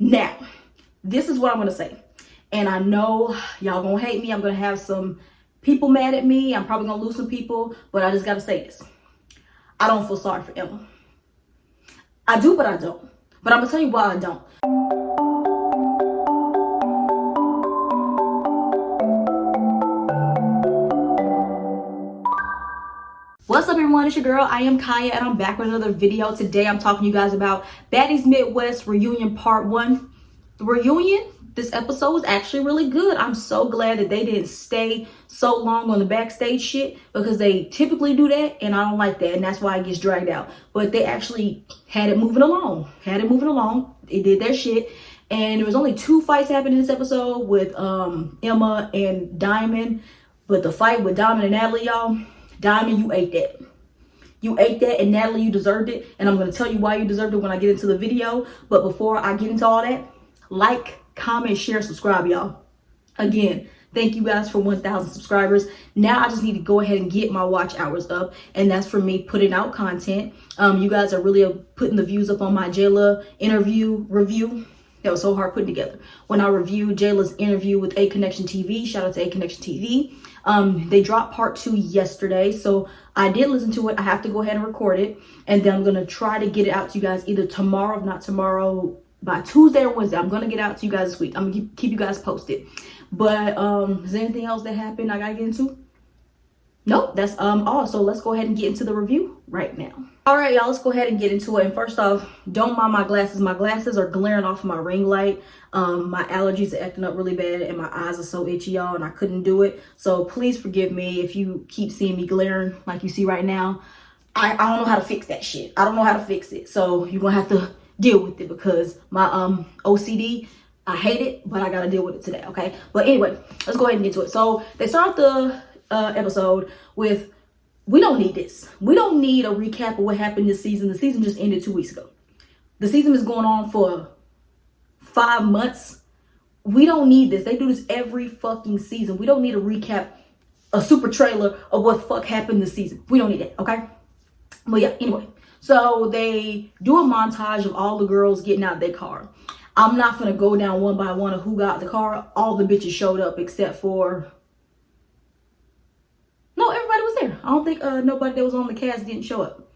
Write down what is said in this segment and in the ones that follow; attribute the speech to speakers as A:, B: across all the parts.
A: Now, this is what I'm going to say. And I know y'all going to hate me. I'm going to have some people mad at me. I'm probably going to lose some people. But I just got to say this. I don't feel sorry for Emma. I do, but I don't. But I'm going to tell you why I don't. What's up, everyone? It's your girl. I am Kaya, and I'm back with another video. Today, I'm talking to you guys about Baddies Midwest Reunion Part 1. The reunion, this episode was actually really good. I'm so glad that they didn't stay so long on the backstage shit, because they typically do that, and I don't like that, and that's why it gets dragged out. But they actually had it moving along. They did their shit, and there was only 2 fights happening in this episode with Emma and Diamond. But the fight with Diamond and Natalie, y'all, Diamond, you ate that. You ate that, and Natalie, you deserved it. And I'm going to tell you why you deserved it when I get into the video. But before I get into all that, like, comment, share, subscribe, y'all. Again, thank you guys for 1,000 subscribers. Now I just need to go ahead and get my watch hours up. And that's for me putting out content. You guys are really putting the views up on my Jayla interview review. That was so hard putting together. When I reviewed Jayla's interview with A Connection TV, shout out to A Connection TV. They dropped part 2 yesterday, so I did listen to it. I have to go ahead and record it, and then I'm gonna try to get it out to you guys either tomorrow, if not tomorrow, by Tuesday or Wednesday. I'm gonna get out to you guys this week. I'm gonna keep you guys posted. But is there anything else that happened I gotta get into? Nope, that's all. So let's go ahead and get into the review right now. All right, y'all, let's go ahead and get into it. And first off, don't mind my glasses. My glasses are glaring off my ring light. My allergies are acting up really bad, and my eyes are so itchy, y'all, and I couldn't do it. So please forgive me if you keep seeing me glaring like you see right now. I don't know how to fix that shit. I don't know how to fix it. So you're gonna have to deal with it, because my OCD, I hate it, but I gotta deal with it today, okay? But anyway, let's go ahead and get to it. So they start the episode with, we don't need this. We don't need a recap of what happened this season. The season just ended 2 weeks ago. The season is going on for 5 months. We don't need this. They do this every fucking season. We don't need a recap, a super trailer of what the fuck happened this season. We don't need that, okay? But yeah, anyway. So they do a montage of all the girls getting out of their car. I'm not gonna go down one by one of who got the car. All the bitches showed up except for... No, everybody was there. I don't think nobody that was on the cast didn't show up.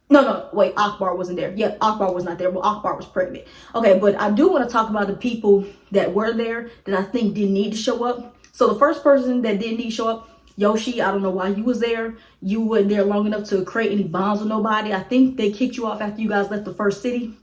A: No, wait, Akbar wasn't there. Yep, Akbar was not there. Well, Akbar was pregnant. Okay, but I do want to talk about the people that were there that I think didn't need to show up. So the first person that didn't need to show up, Yoshi, I don't know why you was there. You weren't there long enough to create any bonds with nobody. I think they kicked you off after you guys left the first city.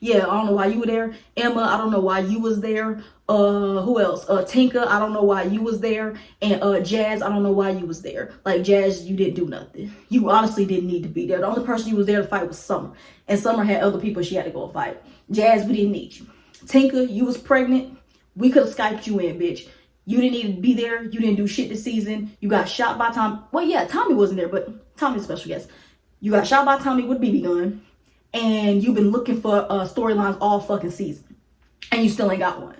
A: Yeah, I don't know why you were there. Emma, I don't know why you was there. Who else? Tinka, I don't know why you was there. And Jazz, I don't know why you was there. Like, Jazz, you didn't do nothing. You honestly didn't need to be there. The only person you was there to fight was Summer. And Summer had other people she had to go fight. Jazz, we didn't need you. Tinka, you was pregnant. We could have Skyped you in, bitch. You didn't need to be there. You didn't do shit this season. You got shot by Tommy. Well, yeah, Tommy wasn't there, but Tommy's a special guest. You got shot by Tommy with BB gun. And you've been looking for storylines all fucking season. And you still ain't got one.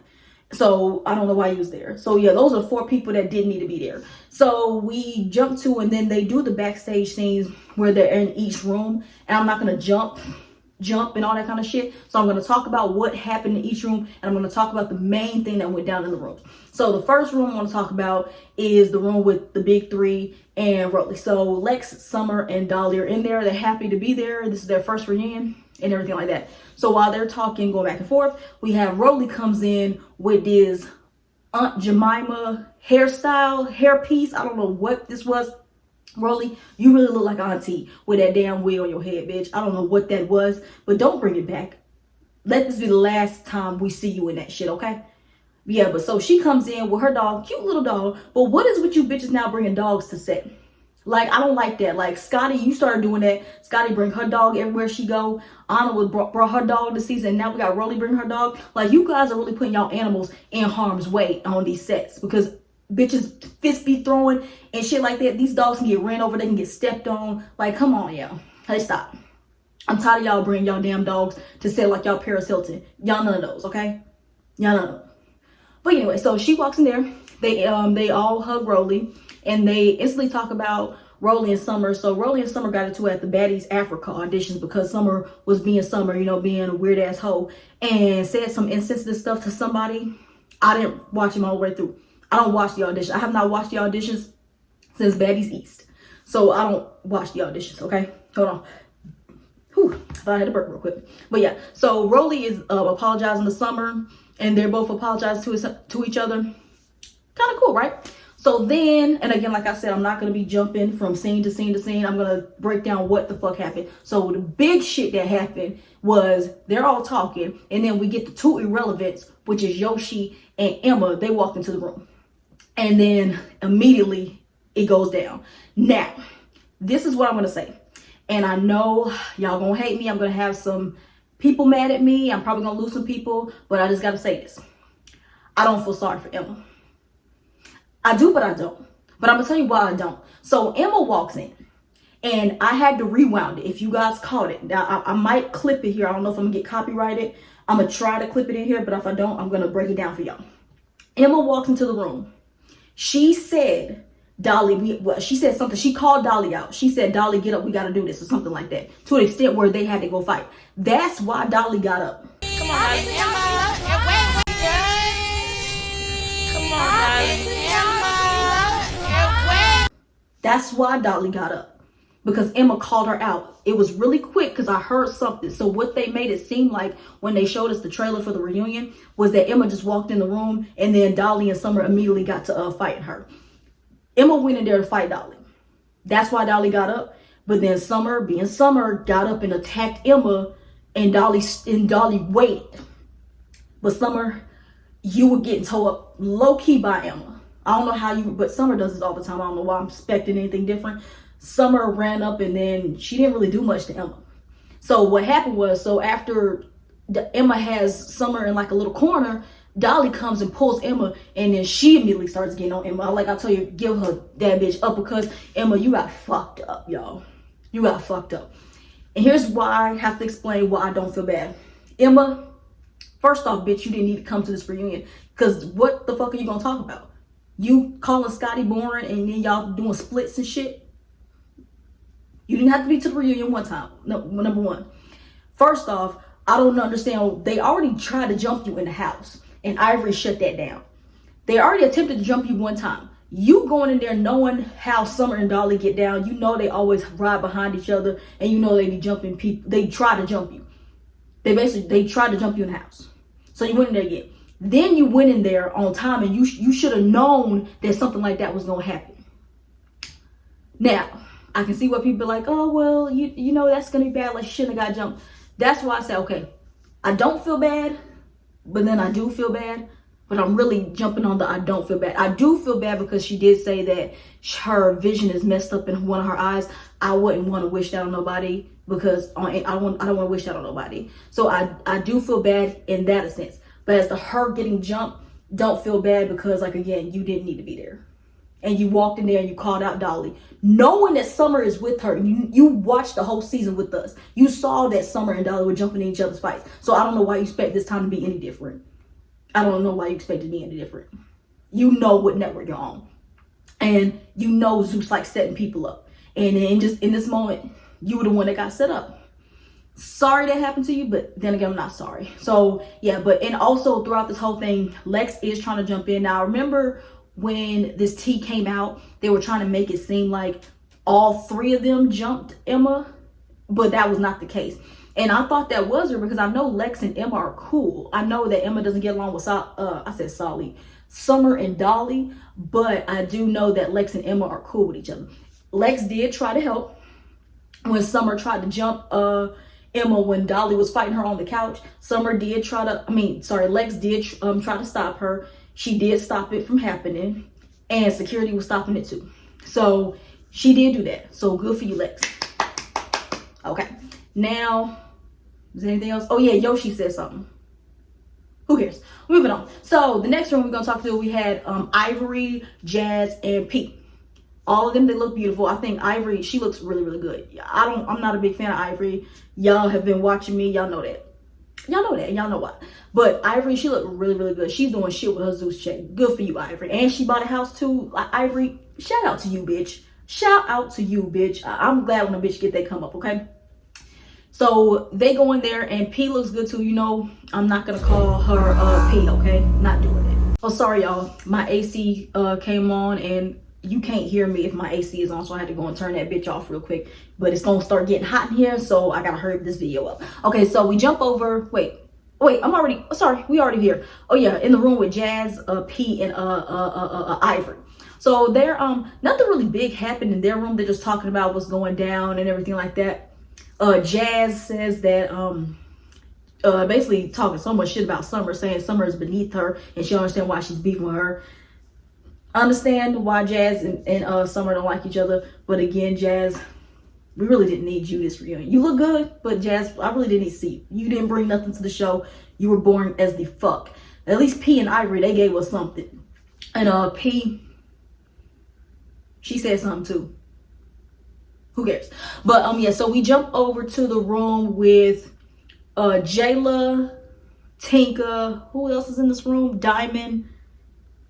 A: So I don't know why you was there. So yeah, those are 4 people that didn't need to be there. So we jump to, and then they do the backstage scenes where they're in each room. And I'm not going to jump and all that kind of shit. So I'm going to talk about what happened in each room. And I'm going to talk about the main thing that went down in the rooms. So the first room I want to talk about is the room with the big 3 and Roelly. So Lex, Summer, and Dolly are in there. They're happy to be there. This is their first reunion and everything like that. So while they're talking, going back and forth, we have Roelly comes in with this Aunt Jemima hairstyle, hairpiece. I don't know what this was. Roelly, you really look like Auntie with that damn wig on your head, bitch. I don't know what that was, but don't bring it back. Let this be the last time we see you in that shit, okay? Yeah, but so she comes in with her dog, cute little dog. But what is with you bitches now bringing dogs to set? Like, I don't like that. Like, Scotty, you started doing that. Scotty bring her dog everywhere she go. Anna brought her dog this season. Now we got Roelly bring her dog. Like, you guys are really putting y'all animals in harm's way on these sets, because bitches fists be throwing and shit like that. These dogs can get ran over. They can get stepped on. Like, come on, y'all. Hey, stop. I'm tired of y'all bringing y'all damn dogs to set like y'all Paris Hilton. Y'all none of those, okay? Y'all none of them. But anyway, so she walks in there. They all hug Roelly, and they instantly talk about Roelly and Summer. So Roelly and Summer got into it at the Baddies Africa auditions because Summer was being Summer, you know, being a weird ass hoe, and said some insensitive stuff to somebody. I didn't watch him all the way through. I don't watch the audition. I have not watched the auditions since Baddies East. So I don't watch the auditions, okay? Hold on. Whew, I thought I had to burp real quick. But yeah, so Roelly is apologizing to Summer, and they're both apologizing to each other. Kind of cool, right? So then, and again, like I said, I'm not going to be jumping from scene to scene to scene. I'm going to break down what the fuck happened. So the big shit that happened was they're all talking, and then we get the two irrelevants, which is Yoshi and Emma. They walk into the room, and then immediately it goes down. Now, this is what I'm going to say. And I know y'all going to hate me. I'm going to have some people mad at me. I'm probably going to lose some people, but I just got to say this. I don't feel sorry for Emma. I do, but I don't. But I'm going to tell you why I don't. So Emma walks in, and I had to rewound it. If you guys caught it. Now, I might clip it here. I don't know if I'm going to get copyrighted. I'm going to try to clip it in here, but if I don't, I'm going to break it down for y'all. Emma walks into the room. She said, Dolly, she said something. She called Dolly out. She said, Dolly, get up. We got to do this, or something like that. To an extent where they had to go fight. That's why Dolly got up.
B: Come on, Emma. Come on, Emma.
A: That's why Dolly got up, because Emma called her out. It was really quick because I heard something. So what they made it seem like when they showed us the trailer for the reunion was that Emma just walked in the room, and then Dolly and Summer immediately got to fighting her. Emma went in there to fight Dolly. That's why Dolly got up. But then Summer, being Summer, got up and attacked Emma, and Dolly waited. But Summer, you were getting towed up low key by Emma. I don't know how you, but Summer does this all the time. I don't know why I'm expecting anything different. Summer ran up, and then she didn't really do much to Emma. So what happened was, so after Emma has Summer in like a little corner, Dolly comes and pulls Emma, and then she immediately starts getting on Emma. Like I tell you, give her that bitch up, because Emma, you got fucked up, y'all. You got fucked up. And here's why I have to explain why I don't feel bad. Emma, first off, bitch, you didn't need to come to this reunion, because what the fuck are you gonna talk about? You calling Scotty boring, and then y'all doing splits and shit? You didn't have to be to the reunion one time. No, number one. First off, I don't understand. They already tried to jump you in the house, and Ivory shut that down. They already attempted to jump you one time. You going in there knowing how Summer and Dolly get down. You know they always ride behind each other, and you know they be jumping people. They try to jump you. They tried to jump you in the house. So you went in there again. Then you went in there on time, and you should have known that something like that was going to happen. Now, I can see why people be like, oh, well, you know, that's going to be bad. Like, she shouldn't have got jumped. That's why I say, okay, I don't feel bad, but then I do feel bad. But I'm really jumping on the I don't feel bad. I do feel bad because she did say that her vision is messed up in one of her eyes. I wouldn't want to wish that on nobody, because I don't want to wish that on nobody. So I do feel bad in that sense. But as to her getting jumped, don't feel bad, because, like, again, you didn't need to be there. And you walked in there and you called out Dolly, knowing that Summer is with her. You watched the whole season with us. You saw that Summer and Dolly were jumping in each other's fights. So I don't know why you expect this time to be any different. I don't know why you expect it to be any different. You know what network you're on. And you know Zeus likes setting people up. And in this moment, you were the one that got set up. Sorry that happened to you, but then again, I'm not sorry. So yeah, and also throughout this whole thing, Lex is trying to jump in. Now, remember when this tea came out, they were trying to make it seem like all three of them jumped Emma, but that was not the case. And I thought that was her, because I know Lex and Emma are cool. I know that Emma doesn't get along with Summer and Dolly, but I do know that Lex and Emma are cool with each other. Lex did try to help when Summer tried to jump Emma when Dolly was fighting her on the couch. Lex did try to stop her. She did stop it from happening, and security was stopping it too. So she did do that. So good for you, Lex. Okay. Now, is there anything else? Oh yeah, Yoshi said something. Who cares? Moving on. So the next one we're gonna talk to, we had Ivory, Jazz, and Pete. All of them, they look beautiful. I think Ivory, she looks really, really good. I'm not a big fan of Ivory. Y'all have been watching me. Y'all know that. Y'all know why. But Ivory, she looked really, really good. She's doing shit with her Zeus check. Good for you, Ivory. And she bought a house too. Ivory, shout out to you, bitch. Shout out to you, bitch. I'm glad when a bitch get they come up, okay? So they go in there and P looks good too. You know, I'm not gonna call her P, okay? Not doing it. Oh, sorry, y'all. My AC came on and you can't hear me if my AC is on, so I had to go and turn that bitch off real quick. But it's gonna start getting hot in here, so I gotta hurry this video up. Okay, so we jump over. Wait, we already here. Oh yeah, in the room with Jazz, P, and Ivory. So they're nothing really big happened in their room. They're just talking about what's going down and everything like that. Jazz says that basically talking so much shit about Summer, saying Summer is beneath her and she don't understand why she's beefing with her. I understand why Jazz and Summer don't like each other, but again, Jazz, we really didn't need you this reunion. You look good, but Jazz, I really didn't see you. You didn't bring nothing to the show. You were boring as the fuck. At least P and Ivory, they gave us something. And P, she said something too. Who cares? But yeah, so we jump over to the room with Jayla, Tinka, who else is in this room? Diamond,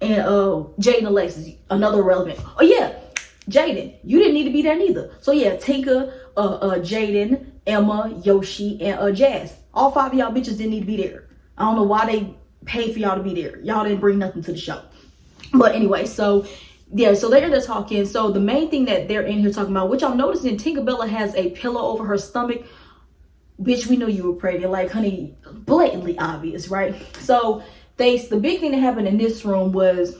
A: and Jaden and Alexis, another relevant. Oh yeah, Jaden, you didn't need to be there neither. So yeah, Tinka, Jaden, Emma, Yoshi, and Jazz. All 5 of y'all bitches didn't need to be there. I don't know why they paid for y'all to be there. Y'all didn't bring nothing to the show. But anyway, so yeah, so they're talking. So the main thing that they're in here talking about, which I'm noticing, Tinkerbella has a pillow over her stomach. Bitch, we knew you were pregnant. Like, honey, blatantly obvious, right? So the big thing that happened in this room was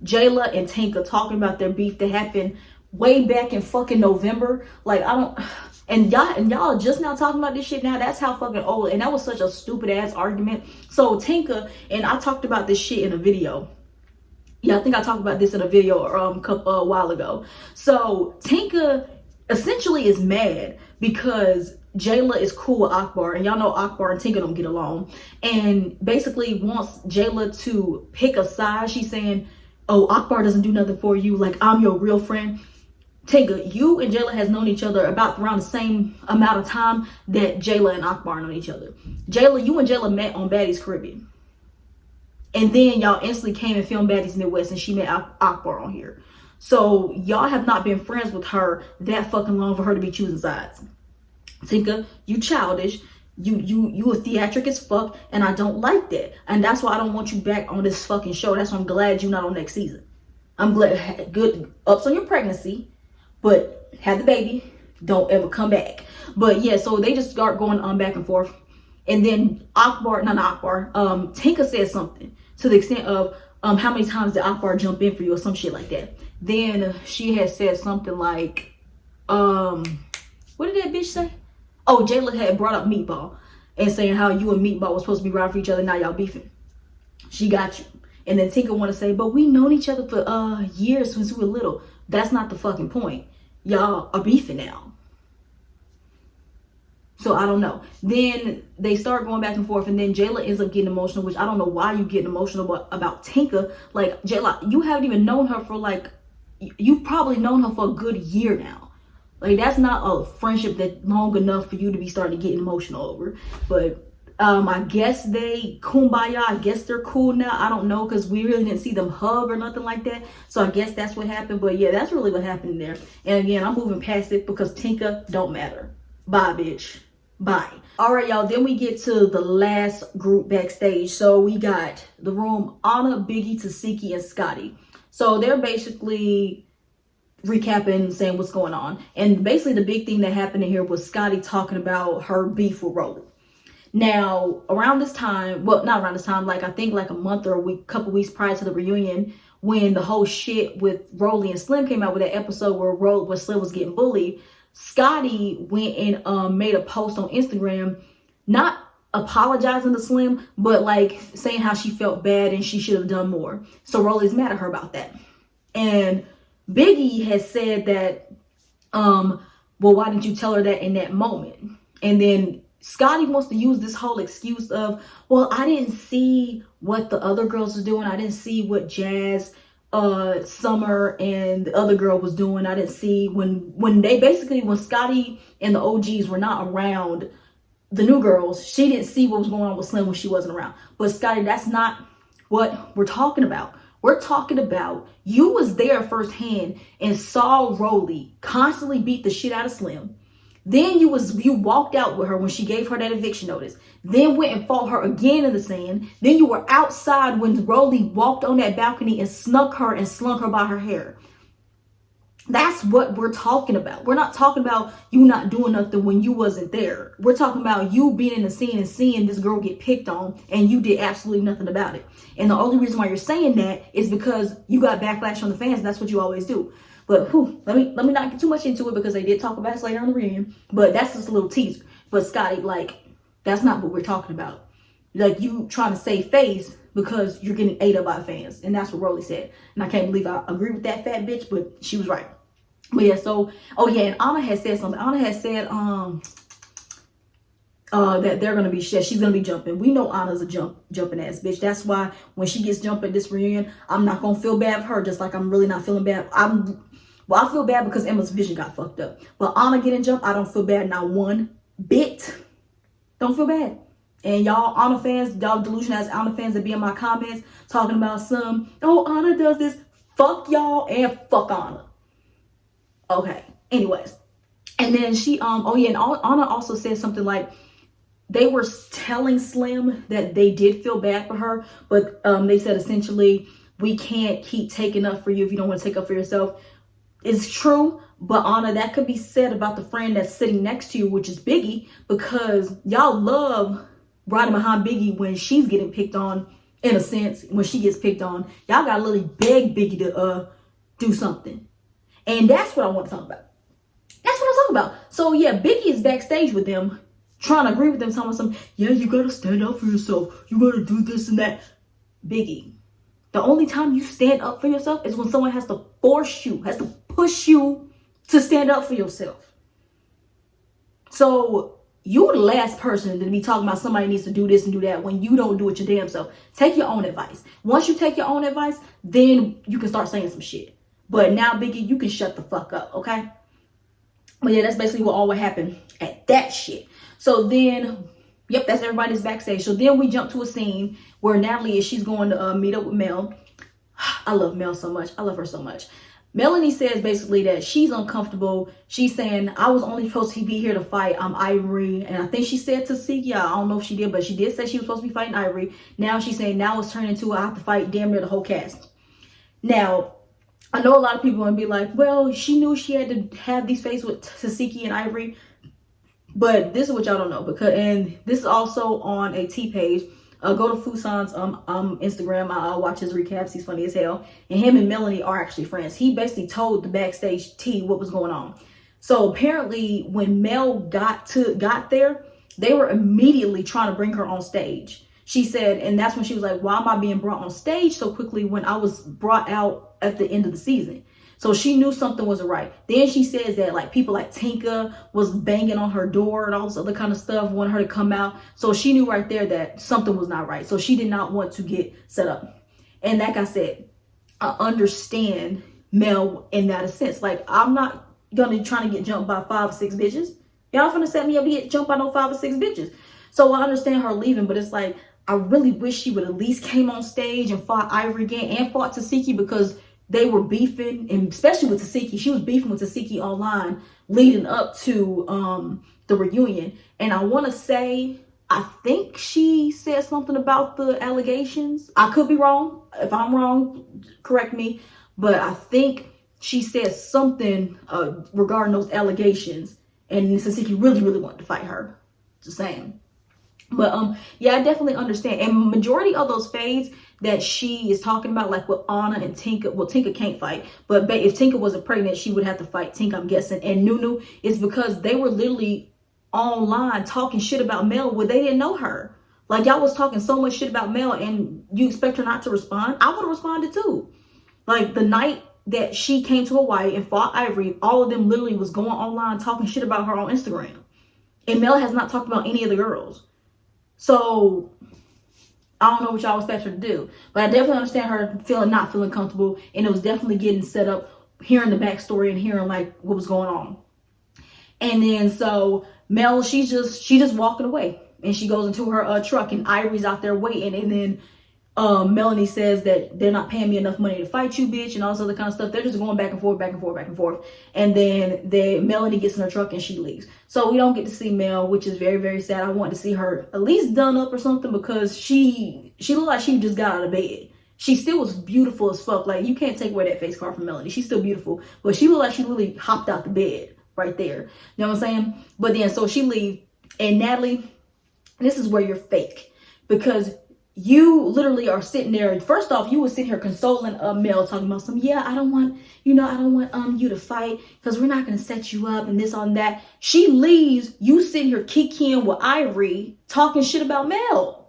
A: Jayla and Tinka talking about their beef that happened way back in fucking November. Like, and y'all just now talking about this shit now. That's how fucking old. And that was such a stupid ass argument. So Tinka, and I talked about this shit in a video. Yeah, I think I talked about this in a video a while ago. So Tinka essentially is mad because Jayla is cool with Akbar, and y'all know Akbar and Tinka don't get along, and basically wants Jayla to pick a side. She's saying, oh, Akbar doesn't do nothing for you, like I'm your real friend. Tinka, you and Jayla has known each other about around the same amount of time that Jayla and Akbar know each other. Jayla, you and Jayla met on Baddies Caribbean. And then y'all instantly came and filmed Baddies Midwest and she met Akbar on here. So y'all have not been friends with her that fucking long for her to be choosing sides. Tinka, you childish. You a theatric as fuck, and I don't like that. And that's why I don't want you back on this fucking show. That's why I'm glad you're not on next season. I'm glad, good ups on your pregnancy, but have the baby. Don't ever come back. But yeah, so they just start going on back and forth. And then Tinka said something to the extent of how many times did Akbar jump in for you or some shit like that. Then she had said something like, what did that bitch say? Oh, Jayla had brought up Meatball and saying how you and Meatball was supposed to be riding for each other. Now y'all beefing. She got you. And then Tinka want to say, but we known each other for years since we were little. That's not the fucking point. Y'all are beefing now. So I don't know. Then they start going back and forth, and then Jayla ends up getting emotional, which I don't know why you getting emotional about Tinka. Like, Jayla, you haven't even known her for you've probably known her for a good year now. Like, that's not a friendship that long enough for you to be starting to get emotional over. But I guess they kumbaya. I guess they're cool now. I don't know, because we really didn't see them hug or nothing like that. So I guess that's what happened. But yeah, that's really what happened there. And again, I'm moving past it because Tinka don't matter. Bye, bitch. Bye. All right, y'all. Then we get to the last group backstage. So we got the room, Anna, Biggie, Tasiki, and Scotty. So they're basically recapping, saying what's going on. And basically the big thing that happened in here was Scotty talking about her beef with Roelly. Now, around this time, well, not around this time, I think a month or couple weeks prior to the reunion, when the whole shit with Roelly and Slim came out with that episode where Slim was getting bullied, Scotty went and made a post on Instagram, not apologizing to Slim, but saying how she felt bad and she should have done more. So Roelly's mad at her about that. And Biggie has said that, well, why didn't you tell her that in that moment? And then Scotty wants to use this whole excuse of, well, I didn't see what the other girls was doing. I didn't see what Jazz, Summer, and the other girl was doing. I didn't see when Scotty and the OGs were not around the new girls, she didn't see what was going on with Slim when she wasn't around. But Scotty, that's not what we're talking about. We're talking about you was there firsthand and saw Roelly constantly beat the shit out of Slim. Then you walked out with her when she gave her that eviction notice. Then went and fought her again in the sand. Then you were outside when Roelly walked on that balcony and snuck her and slung her by her hair. That's what we're talking about. We're not talking about you not doing nothing when you wasn't there. We're talking about you being in the scene and seeing this girl get picked on and you did absolutely nothing about it. And the only reason why you're saying that is because you got backlash from the fans. That's what you always do. But let me not get too much into it because they did talk about it later on the reunion. But that's just a little teaser. But Scotty, like, that's not what we're talking about. Like, you trying to save face because you're getting ate up by fans. And that's what Roelly said. And I can't believe I agree with that fat bitch, but she was right. But yeah, so, oh yeah, and Anna had said something. Anna had said that they're gonna be she's gonna be jumping. We know Anna's a jumping ass bitch. That's why when she gets jumped at this reunion, I'm not gonna feel bad for her, just like I'm really not feeling bad. I feel bad because Emma's vision got fucked up. But Anna getting jumped, I don't feel bad, not one bit. Don't feel bad. And y'all Anna fans, y'all delusional ass Anna fans that be in my comments talking about oh, Anna does this. Fuck y'all and fuck Anna. Okay, anyways. And then she, oh yeah, and Anna also said something like, they were telling Slim that they did feel bad for her, but they said essentially, we can't keep taking up for you if you don't want to take up for yourself. It's true, but Anna, that could be said about the friend that's sitting next to you, which is Biggie, because y'all love riding behind Biggie when she's getting picked on, in a sense, when she gets picked on. Y'all gotta literally beg Biggie to do something. And that's what I want to talk about. That's what I'm talking about. So yeah, Biggie is backstage with them, trying to agree with them, telling them, yeah, you gotta stand up for yourself. You gotta do this and that. Biggie, the only time you stand up for yourself is when someone has to force you, has to push you to stand up for yourself. So you're the last person to be talking about somebody needs to do this and do that when you don't do it your damn self. Take your own advice. Once you take your own advice, then you can start saying some shit. But now, Biggie, you can shut the fuck up, okay? But yeah, that's basically what all would happen at that shit. So then, yep, that's everybody's backstage. So then we jump to a scene where Natalie she's going to meet up with Mel. I love Mel so much. I love her so much. Melanie says basically that she's uncomfortable. She's saying, I was only supposed to be here to fight Ivory. And I think she said to Tzakiya, I don't know if she did, but she did say she was supposed to be fighting Ivory. Now she's saying, now it's turning into I have to fight damn near the whole cast. Now, I know a lot of people want to be like, well, she knew she had to have these fights with Tzakiya and Ivory. But this is what y'all don't know. And this is also on a T page. Go to Fusan's Instagram. I watch his recaps. He's funny as hell. And him and Melanie are actually friends. He basically told the backstage T what was going on. So apparently when Mel got there, they were immediately trying to bring her on stage. She said, and that's when she was like, why am I being brought on stage so quickly when I was brought out at the end of the season? So she knew something wasn't right. Then she says that like people like Tinka was banging on her door and all this other kind of stuff, wanted her to come out. So she knew right there that something was not right. So she did not want to get set up. And like I said, I understand Mel in that sense. Like, I'm not gonna be trying to get jumped by 5 or 6 bitches. Y'all finna set me up to get jumped by no 5 or 6 bitches. So I understand her leaving, but it's like, I really wish she would at least came on stage and fought Ivory again and fought Tzakiya, because they were beefing, and especially with Tzakiya. She was beefing with Tzakiya online leading up to the reunion. And I want to say, I think she said something about the allegations. I could be wrong. If I'm wrong, correct me. But I think she said something regarding those allegations. And Tzakiya really, really wanted to fight her. Just saying. But yeah, I definitely understand. And majority of those fades that she is talking about, like with Anna and Tinka, well, Tinka can't fight, but if Tinka wasn't pregnant, she would have to fight Tinka, I'm guessing. And Nunu is because they were literally online talking shit about Mel where they didn't know her. Like, y'all was talking so much shit about Mel and you expect her not to respond? I would have responded too. Like, the night that she came to Hawaii and fought Ivory, all of them literally was going online talking shit about her on Instagram. And Mel has not talked about any of the girls. So I don't know what y'all expect her to do, but I definitely understand her not feeling comfortable, and it was definitely getting set up, hearing the backstory and hearing like what was going on. And then so Mel, she's just walking away, and she goes into her truck, and Ivory's out there waiting, and then Melanie says that they're not paying me enough money to fight you, bitch, and all this other kind of stuff. They're just going back and forth, back and forth, back and forth. And then Melanie gets in her truck and she leaves. So we don't get to see Mel, which is very, very sad. I want to see her at least done up or something, because she looked like she just got out of bed. She still was beautiful as fuck. Like, you can't take away that face card from Melanie. She's still beautiful. But she looked like she really hopped out the bed right there. You know what I'm saying? But then, so she leaves. And Natalie, this is where you're fake. Because you literally are sitting there. First off, you were sitting here consoling Mel, talking about some, yeah, I don't want you to fight, because we're not going to set you up and this on that. She leaves. You sitting here kikiing with Ivory, talking shit about Mel.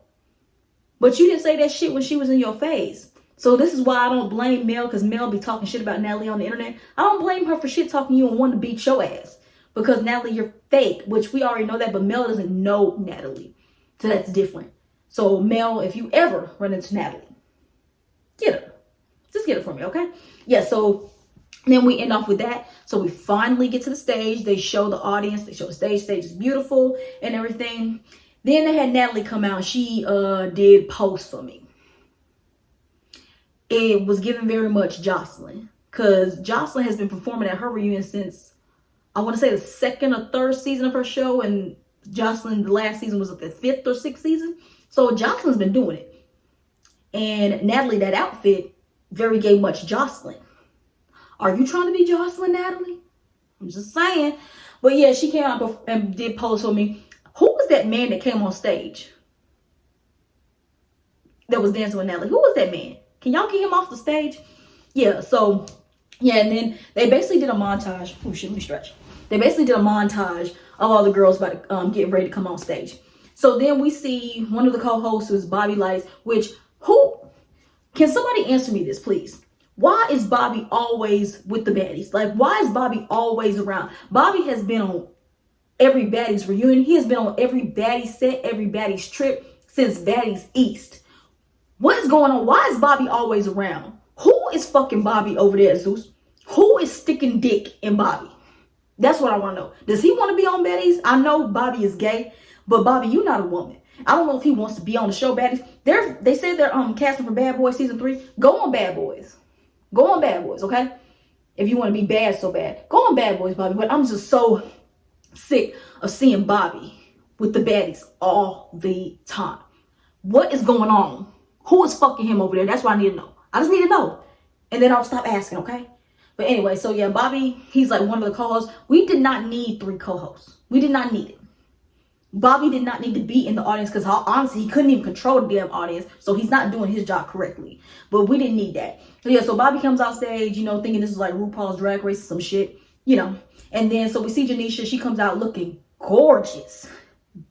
A: But you didn't say that shit when she was in your face. So this is why I don't blame Mel, because Mel be talking shit about Natalie on the internet. I don't blame her for shit talking you and wanting to beat your ass. Because Natalie, you're fake, which we already know that, but Mel doesn't know Natalie. So that's different. So Mel, if you ever run into Natalie, get her. Just get her for me, okay? Yeah, so then we end off with that. So we finally get to the stage. They show the audience. They show the stage. Stage is beautiful and everything. Then they had Natalie come out. She did pose for me. It was given very much Jocelyn, because Jocelyn has been performing at her reunion since, I want to say, the second or third season of her show, and Jocelyn, the last season, was the 5th or 6th season. So Jocelyn's been doing it. And Natalie, that outfit very gave much Jocelyn. Are you trying to be Jocelyn, Natalie? I'm just saying. But yeah, she came out and did pose for me. Who was that man that came on stage that was dancing with Natalie? Who was that man? Can y'all get him off the stage? Yeah, so, yeah, and then they basically did a montage. Oh, shit, let me stretch. They basically did a montage of all the girls about to get ready to come on stage. So then we see one of the co-hosts was Bobby Lights, can somebody answer me this, please? Why is Bobby always with the baddies? Like, why is Bobby always around? Bobby has been on every Baddies reunion. He has been on every Baddies set, every Baddies trip since Baddies East. What is going on? Why is Bobby always around? Who is fucking Bobby over there, Zeus? Who is sticking dick in Bobby? That's what I want to know. Does he want to be on Baddies? I know Bobby is gay, but Bobby, you're not a woman. I don't know if he wants to be on the show Baddies. They said they're casting for Bad Boys season 3. Go on Bad Boys. Go on Bad Boys, okay? If you want to be bad so bad. Go on Bad Boys, Bobby. But I'm just so sick of seeing Bobby with the baddies all the time. What is going on? Who is fucking him over there? That's what I need to know. I just need to know. And then I'll stop asking, okay? But anyway, so yeah, Bobby, he's like one of the co-hosts. We did not need 3 co-hosts. We did not need it. Bobby did not need to be in the audience, because honestly, he couldn't even control the damn audience. So he's not doing his job correctly. But we didn't need that. So yeah, so Bobby comes on stage, thinking this is like RuPaul's Drag Race or some shit, And then, so we see Janisha. She comes out looking gorgeous.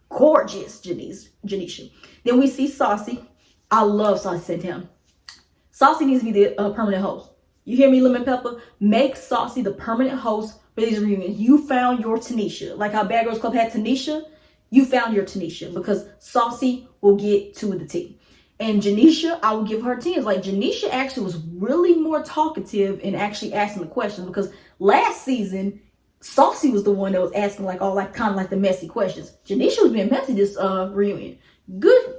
A: Gorgeous, Janisha. Then we see Saucy. I love Saucy Santana. Saucy needs to be the permanent host. You hear me, Lemon Pepper? Make Saucy the permanent host for these reunions. You found your Tanisha. Like how Bad Girls Club had Tanisha. You found your Tanisha, because Saucy will get 2 of the T. And Janisha, I will give her 10s. Like, Janisha actually was really more talkative and actually asking the questions, because last season, Saucy was the one that was asking like all like kind of like the messy questions. Janisha was being messy this reunion. Good.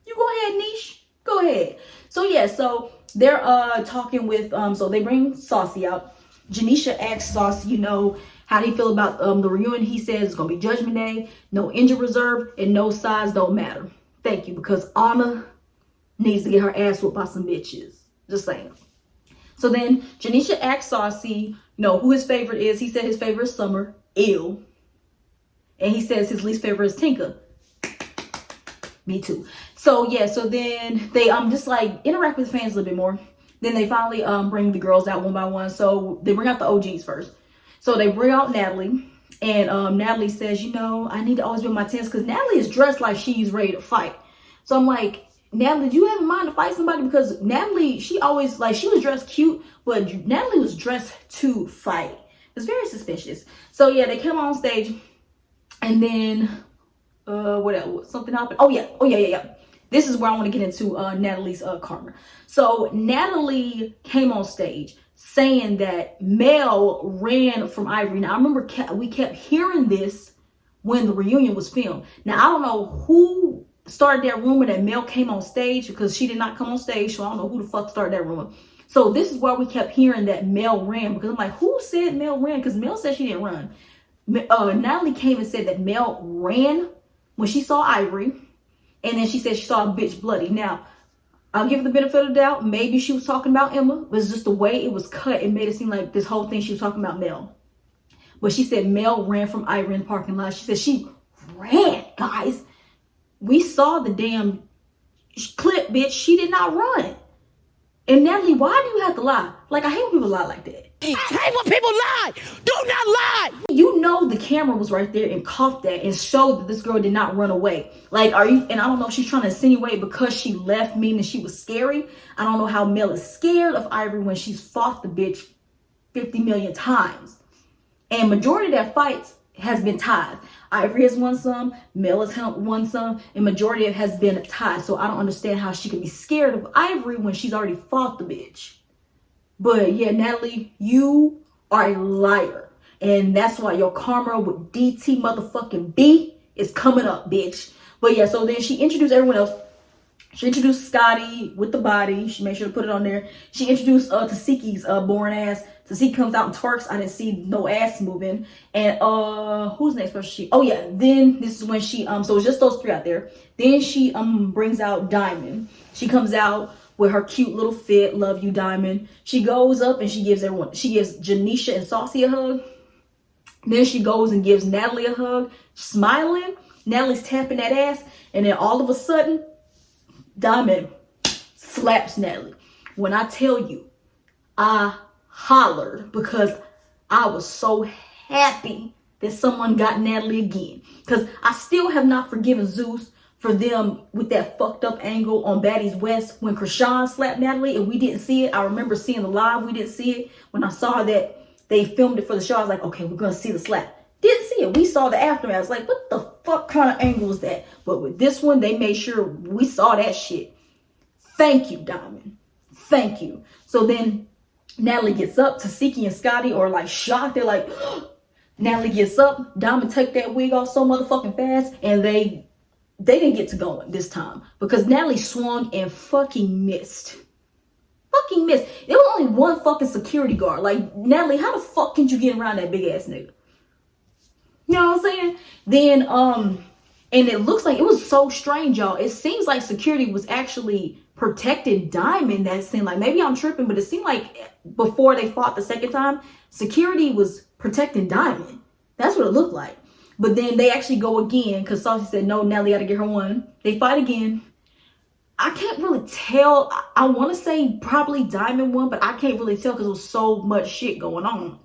A: You go ahead, Niche. Go ahead. So yeah, so they're talking with so they bring Saucy out. Janisha asks Saucy, how do you feel about the reunion? He says it's gonna be Judgment Day, no injury reserve, and no size don't matter. Thank you, because Anna needs to get her ass whooped by some bitches. Just saying. So then Janisha asks Saucy, who his favorite is. He said his favorite is Summer. Ew. And he says his least favorite is Tinka. Me too. So yeah, so then they just like interact with the fans a little bit more. Then they finally bring the girls out one by one. So they bring out the OGs first. So they bring out Natalie. And Natalie says, I need to always be on my 10s, because Natalie is dressed like she's ready to fight. So I'm like, Natalie, do you have in mind to fight somebody? Because Natalie, she always, like, she was dressed cute, but Natalie was dressed to fight. It's very suspicious. So yeah, they come on stage, and then what else? Something happened. Oh yeah. This is where I want to get into Natalie's karma. So Natalie came on stage saying that Mel ran from Ivory. Now I remember we kept hearing this when the reunion was filmed. Now I don't know who started that rumor that Mel came on stage, because she did not come on stage, so I don't know who the fuck started that rumor. So this is why we kept hearing that Mel ran, because I'm like, who said Mel ran? Because Mel said she didn't run. Natalie came and said that Mel ran when she saw Ivory, and then she said she saw a bitch bloody. Now, I'll give her the benefit of the doubt. Maybe she was talking about Emma, but it's just the way it was cut. It made it seem like this whole thing she was talking about Mel. But she said Mel ran from Ivory in the parking lot. She said she ran, guys. We saw the damn clip, bitch. She did not run. And Natalie, why do you have to lie? Like, I hate when people lie like that.
B: I hate when people lie. Do not lie.
A: You know the camera was right there and caught that and showed that this girl did not run away. Like, are you, and I don't know if she's trying to insinuate because she left meaning she was scary. I don't know how Mel is scared of Ivory when she's fought the bitch 50 million times. And majority of that fights has been ties. Ivory has won some, Mel has won some, and majority of it has been a tie. So I don't understand how she could be scared of Ivory when she's already fought the bitch. But yeah, Natalie, you are a liar. And that's why your karma with DT motherfucking B is coming up, bitch. But yeah, so then she introduced everyone else. She introduced Scotty with the body. She made sure to put it on there. She introduced Tasiki's boring ass. Tasiki comes out and twerks. I didn't see no ass moving. And who's the next person? She, oh yeah, then this is when she so it's just those three out there. Then she brings out Diamond. She comes out with her cute little fit. Love you, Diamond. She goes up and she gives Janisha and Saucy a hug. Then she goes and gives Natalie a hug, smiling. Natalie's tapping that ass, and then all of a sudden, Diamond slaps Natalie. When I tell you, I hollered because I was so happy that someone got Natalie again. Because I still have not forgiven Zeus for them with that fucked up angle on Baddies West when Krishan slapped Natalie and we didn't see it. I remember seeing the live, we didn't see it. When I saw that they filmed it for the show, I was like, okay, we're gonna see the slap. Didn't see it. We saw the aftermath. I was like, what the fuck kind of angle is that? But with this one, they made sure we saw that shit. Thank you, Diamond. Thank you. So then Natalie gets up. Tasiki and Scotty are like shocked. They're like, Natalie gets up. Diamond take that wig off so motherfucking fast. And they didn't get to going this time. Because Natalie swung and fucking missed. Fucking missed. There was only one fucking security guard. Like, Natalie, how the fuck can you get around that big ass nigga? You know what I'm saying? Then, and it looks like it was so strange, y'all. It seems like security was actually protecting Diamond. That seemed like, maybe I'm tripping, but it seemed like before they fought the second time, security was protecting Diamond. That's what it looked like. But then they actually go again because Saucy said, no, Natalie got to get her one. They fight again. I can't really tell. I want to say probably Diamond won, but I can't really tell because there was so much shit going on.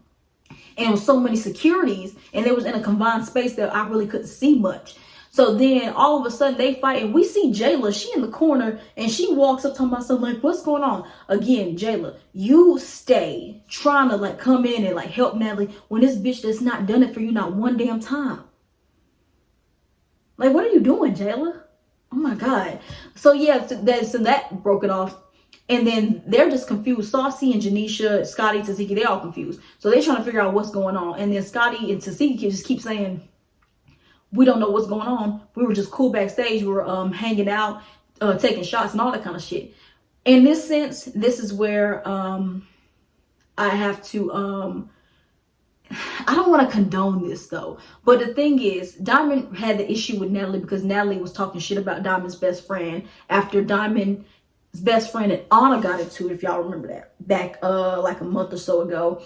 A: And it was so many securities, and it was in a confined space that I really couldn't see much. So then all of a sudden they fight, and we see Jayla. She in the corner, and she walks up to myself like, what's going on? Again, Jayla, you stay trying to like come in and like help Natalie when this bitch that's not done it for you not one damn time. Like, what are you doing, Jayla? Oh my God. So yeah, so that broke it off. And then they're just confused. Saucy and Janisha, Scotty, Tasiki, they're all confused. So they're trying to figure out what's going on. And then Scotty and Tasiki just keep saying, we don't know what's going on. We were just cool backstage. We were hanging out, taking shots and all that kind of shit. In this sense, this is where I have to, I don't want to condone this though. But the thing is, Diamond had the issue with Natalie because Natalie was talking shit about Diamond's best friend after Diamond's best friend and Anna got into it, if y'all remember that, back like a month or so ago.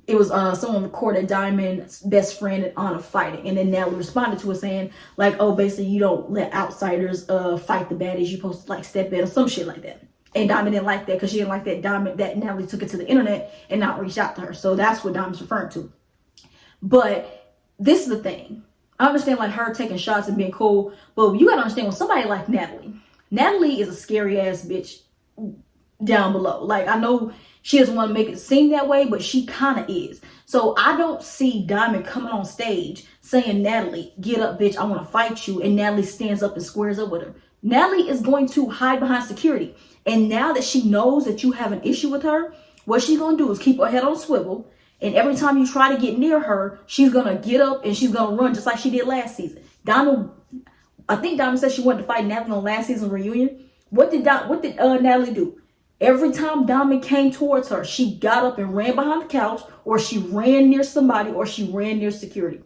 A: It was someone recorded Diamond's best friend and Anna fighting, and then Natalie responded to it saying like, oh, basically you don't let outsiders fight the baddies, you're supposed to like step in or some shit like that. And Diamond didn't like that because she didn't like that Natalie took it to the internet and not reached out to her. So that's what Diamond's referring to. But this is the thing, I understand like her taking shots and being cool, but you gotta understand when somebody like Natalie is a scary ass bitch down below. Like, I know she doesn't want to make it seem that way, but she kind of is. So I don't see Diamond coming on stage saying, Natalie, get up, bitch, I want to fight you. And Natalie stands up and squares up with her. Natalie is going to hide behind security. And now that she knows that you have an issue with her, what she's going to do is keep her head on a swivel. And every time you try to get near her, she's going to get up and she's going to run just like she did last season. Diamond I think Diamond said she wanted to fight Natalie on last season's reunion. What did Natalie do? Every time Diamond came towards her, she got up and ran behind the couch, or she ran near somebody, or she ran near security.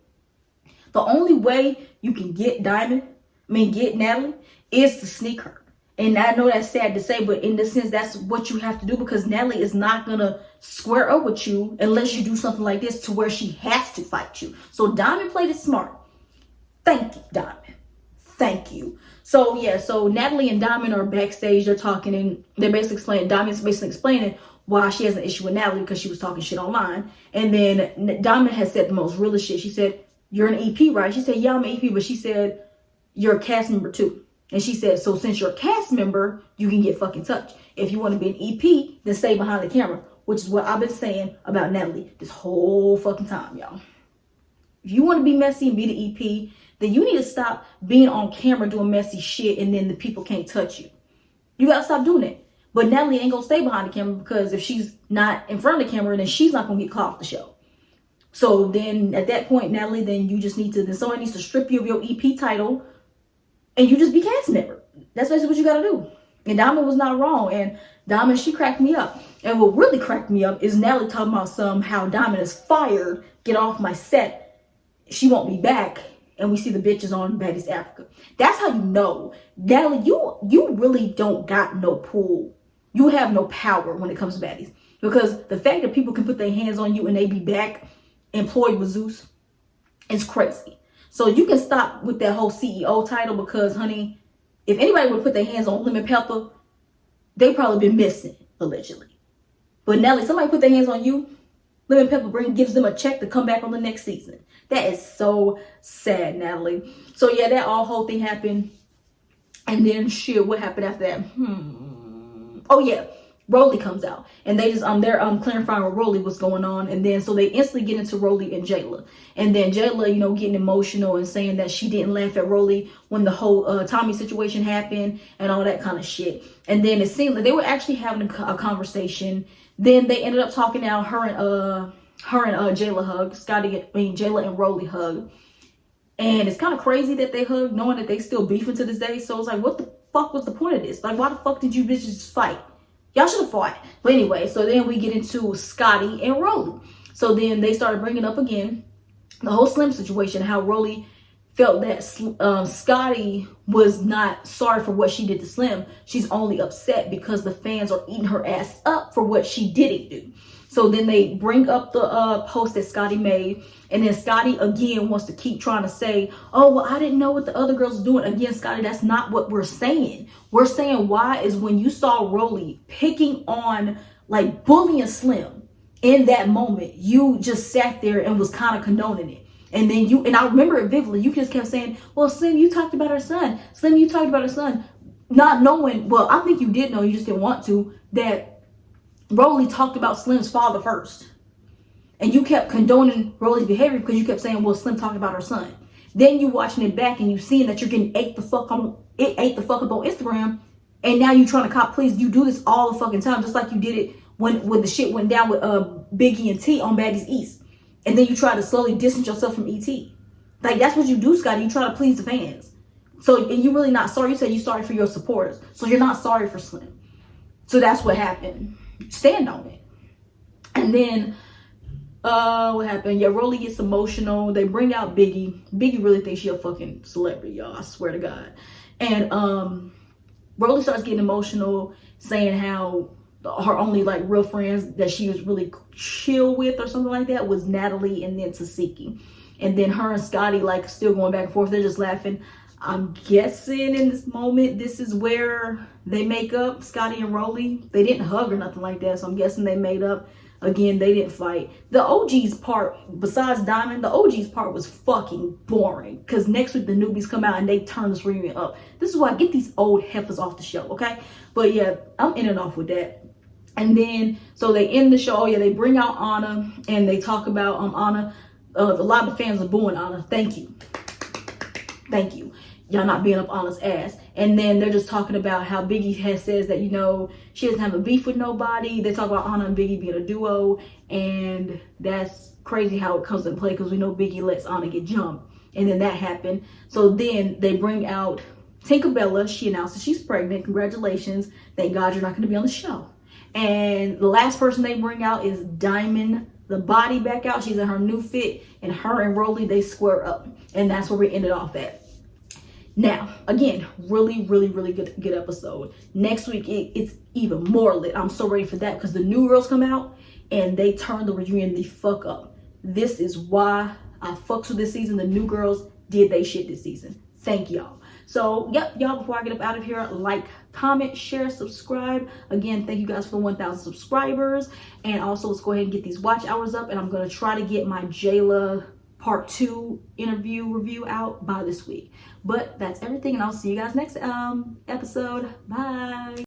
A: The only way you can get get Natalie, is to sneak her. And I know that's sad to say, but in this sense, that's what you have to do, because Natalie is not gonna square up with you unless you do something like this to where she has to fight you. So Diamond played it smart. Thank you, Diamond. Thank you. So yeah, so Natalie and Diamond are backstage. They're talking, and they're basically explaining. Diamond's basically explaining why she has an issue with Natalie, because she was talking shit online. And then Diamond has said the most realest shit. She said, "You're an EP, right?" She said, "Yeah, I'm an EP," but she said, "You're a cast member too." And she said, "So since you're a cast member, you can get fucking touched. If you want to be an EP, then stay behind the camera," which is what I've been saying about Natalie this whole fucking time, y'all. If you want to be messy and be the EP, then you need to stop being on camera doing messy shit and then the people can't touch you. You gotta stop doing it. But Natalie ain't gonna stay behind the camera, because if she's not in front of the camera, then she's not gonna get caught off the show. So then at that point, Natalie, then you just need to, then somebody needs to strip you of your EP title and you just be cast member. That's basically what you gotta do. And Diamond was not wrong. And Diamond, she cracked me up. And what really cracked me up is Natalie talking about how Diamond is fired, get off my set, she won't be back. And we see the bitches on Baddies Africa. That's how you know, Natalie, you really don't got no pull. You have no power when it comes to Baddies. Because the fact that people can put their hands on you and they be back employed with Zeus is crazy. So you can stop with that whole CEO title, because, honey, if anybody would put their hands on Lemon Pepper, they probably been missing, allegedly. But Natalie, somebody put their hands on you, Lemon Pepper gives them a check to come back on the next season. That is so sad, Natalie. So yeah, that whole thing happened. And then shit, what happened after that? Oh yeah, Roelly comes out. And they just they're clarifying with Roelly what's going on. And then so they instantly get into Roelly and Jayla. And then Jayla, getting emotional and saying that she didn't laugh at Roelly when the whole Tommy situation happened and all that kind of shit. And then it seemed like they were actually having a conversation. Then they ended up talking out, her and Jayla hug. Jayla and Roelly hug. And it's kind of crazy that they hug, knowing that they still beefing to this day. So it's like, what the fuck was the point of this? Like, why the fuck did you bitches fight? Y'all should have fought. But anyway, so then we get into Scotty and Roelly. So then they started bringing up again the whole Slim situation, how Roelly felt that Scotty was not sorry for what she did to Slim. She's only upset because the fans are eating her ass up for what she didn't do. So then they bring up the post that Scotty made. And then Scotty again wants to keep trying to say, "Oh, well, I didn't know what the other girls were doing." Again, Scotty, that's not what we're saying. We're saying why is when you saw Roelly picking on, like, bullying Slim in that moment, you just sat there and was kind of condoning it. And then and I remember it vividly, you just kept saying, "Well, Slim, you talked about her son. Slim, you talked about her son." Not knowing, well, I think you did know, you just didn't want to, that Roelly talked about Slim's father first. And you kept condoning Roelly's behavior because you kept saying, "Well, Slim talked about her son." Then you watching it back and you seeing that you're getting ate the fuck up on Instagram. And now you trying to cop please. You do this all the fucking time, just like you did it when the shit went down with Biggie and T on Baddies East. And then you try to slowly distance yourself from ET. Like, that's what you do, Scotty. You try to please the fans. So, and you're really not sorry. You said you're sorry for your supporters. So you're not sorry for Slim. So that's what happened. Stand on it. And then, what happened? Yeah, Roelly gets emotional. They bring out Biggie. Biggie really thinks she a fucking celebrity, y'all. I swear to God. And Roelly starts getting emotional, saying how her only, like, real friends that she was really chill with or something like that was Natalie and then Tasiki. And then her and Scotty, like, still going back and forth. They're just laughing. I'm guessing in this moment, this is where they make up, Scotty and Roelly. They didn't hug or nothing like that, so I'm guessing they made up. Again, they didn't fight. The OG's part, besides Diamond, the OG's part was fucking boring. Because next week, the newbies come out and they turn this reunion up. This is why I get these old heifers off the show, okay? But yeah, I'm in and off with that. And then, so they end the show. Oh yeah, they bring out Anna and they talk about Anna. A lot of the fans are booing Anna. Thank you. Thank you. Y'all not being up Anna's ass. And then they're just talking about how Biggie says that, she doesn't have a beef with nobody. They talk about Anna and Biggie being a duo. And that's crazy how it comes into play because we know Biggie lets Anna get jumped. And then that happened. So then they bring out Tinkerbella. She announces she's pregnant. Congratulations. Thank God you're not going to be on the show. And the last person they bring out is Diamond the Body back out. She's in her new fit. And her and Roelly, they square up. And that's where we ended off at. Now, again, really good episode. Next week, it's even more lit. I'm so ready for that because the new girls come out and they turn the reunion the fuck up. This is why I fucks with this season. The new girls did they shit this season. Thank y'all. So, yep, y'all, before I get up out of here, like, comment, share, subscribe. Again, thank you guys for 1,000 subscribers. And also, let's go ahead and get these watch hours up. And I'm going to try to get my Jayla Part 2 interview review out by this week. But that's everything, and I'll see you guys next episode. Bye.